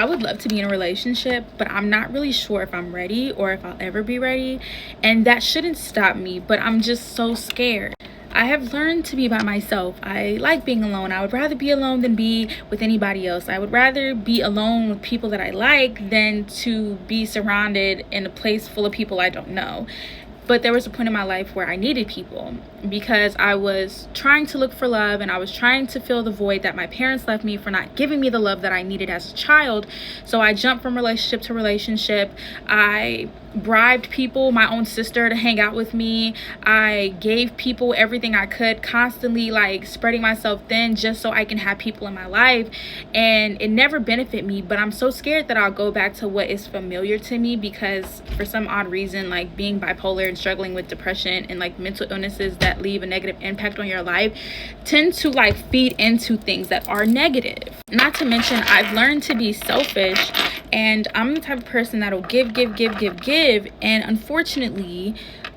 I would love to be in a relationship, but I'm not really sure if I'm ready or if I'll ever be ready. And that shouldn't stop me, but I'm just so scared. I have learned to be by myself. I like being alone. I would rather be alone than be with anybody else. I would rather be alone with people that I like than to be surrounded in a place full of people I don't know. But there was a point in my life where I needed people because I was trying to look for love, and I was trying to fill the void that my parents left me for not giving me the love that I needed as a child. So I jumped from relationship to relationship. I bribed people, my own sister, to hang out with me. I gave people everything I could, constantly like spreading myself thin just so I can have people in my life, and it never benefited me. But I'm so scared that I'll go back to what is familiar to me, because for some odd reason, like being bipolar and struggling with depression and like mental illnesses that leave a negative impact on your life tend to like feed into things that are negative. Not to mention, I've learned to be selfish, and I'm the type of person that'll give, and unfortunately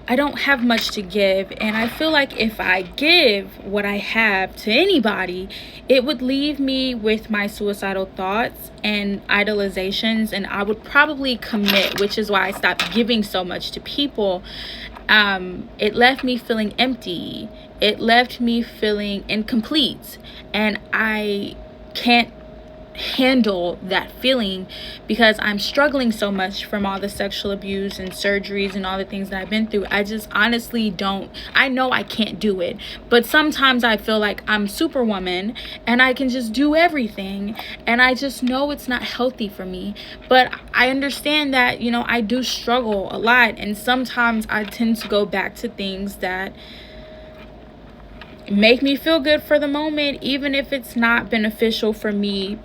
I don't have much to give. And I feel like if I give what I have to anybody, it would leave me with my suicidal thoughts and idolizations, and I would probably commit, which is why I stopped giving so much to people. It left me feeling empty. It left me feeling incomplete, and I can't handle that feeling because I'm struggling so much from all the sexual abuse and surgeries and all the things that I've been through. I just honestly don't. I know I can't do it, but sometimes I feel like I'm Superwoman and I can just do everything, and I just know it's not healthy for me. But I understand that, you know, I do struggle a lot, and sometimes I tend to go back to things that make me feel good for the moment, even if it's not beneficial for me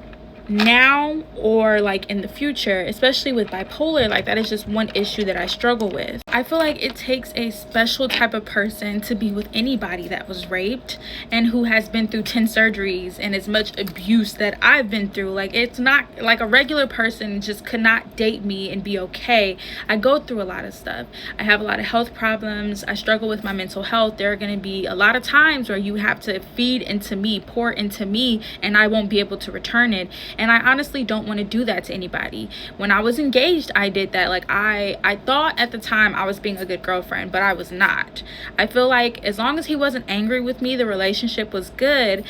now or like in the future. Especially with bipolar, like that is just one issue that I struggle with. I feel like it takes a special type of person to be with anybody that was raped and who has been through 10 surgeries and as much abuse that I've been through. Like, it's not like a regular person just could not date me and be okay. I go through a lot of stuff. I have a lot of health problems. I struggle with my mental health. There are going to be a lot of times where you have to feed into me, pour into me, and I won't be able to return it. And I honestly don't want to do that to anybody. When I was engaged, I did that. Like, I thought at the time I was being a good girlfriend, but I was not. I feel like as long as he wasn't angry with me, the relationship was good.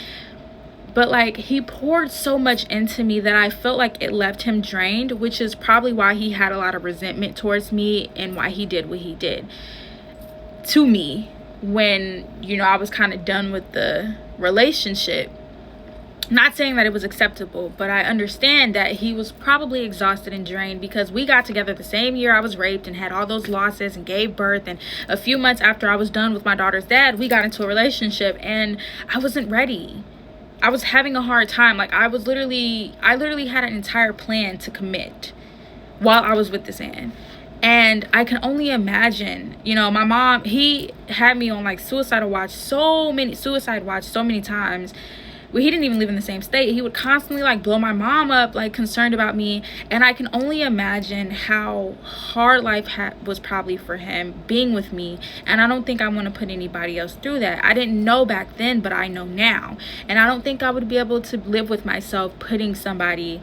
But like, he poured so much into me that I felt like it left him drained, which is probably why he had a lot of resentment towards me and why he did what he did to me when, you know, I was kind of done with the relationship. Not saying that it was acceptable, but I understand that he was probably exhausted and drained, because we got together the same year I was raped and had all those losses and gave birth. And a few months after I was done with my daughter's dad, we got into a relationship, and I wasn't ready. I was having a hard time. Like, I literally had an entire plan to commit while I was with this man. And I can only imagine, you know, my mom, he had me on like suicide watch so many times. Well, he didn't even live in the same state. He would constantly like blow my mom up, like concerned about me. And I can only imagine how hard life was probably for him being with me. And I don't think I want to put anybody else through that. I didn't know back then, but I know now. And I don't think I would be able to live with myself putting somebody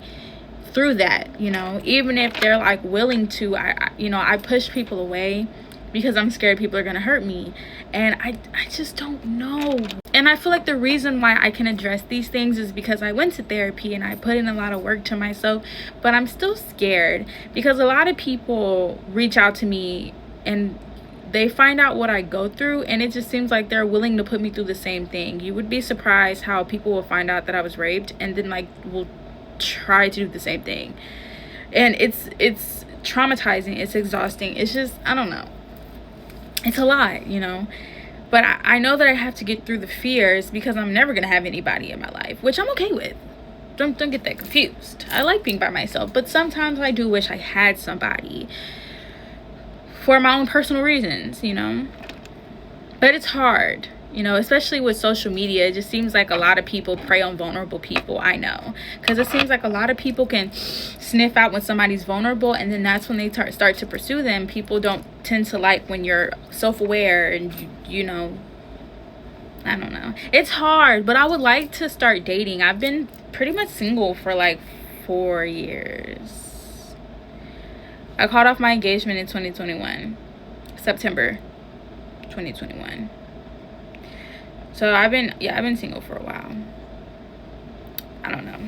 through that, you know, even if they're like willing to. I push people away because I'm scared people are gonna hurt me, and I just don't know. And I feel like the reason why I can address these things is because I went to therapy and I put in a lot of work to myself, but I'm still scared because a lot of people reach out to me and they find out what I go through, and it just seems like they're willing to put me through the same thing. You would be surprised how people will find out that I was raped and then like will try to do the same thing. And it's traumatizing, it's exhausting, it's just, I don't know, it's a lot, you know. But I know that I have to get through the fears because I'm never gonna have anybody in my life, which I'm okay with. Don't get that confused. I like being by myself, but sometimes I do wish I had somebody for my own personal reasons, you know. But it's hard, you know, especially with social media. It just seems like a lot of people prey on vulnerable people. I know, because it seems like a lot of people can sniff out when somebody's vulnerable, and then that's when they start to pursue them. People don't tend to like when you're self-aware and you know, I don't know. It's hard, but I would like to start dating. I've been pretty much single for like 4 years. I called off my engagement in 2021, September 2021. So I've been single for a while. I don't know.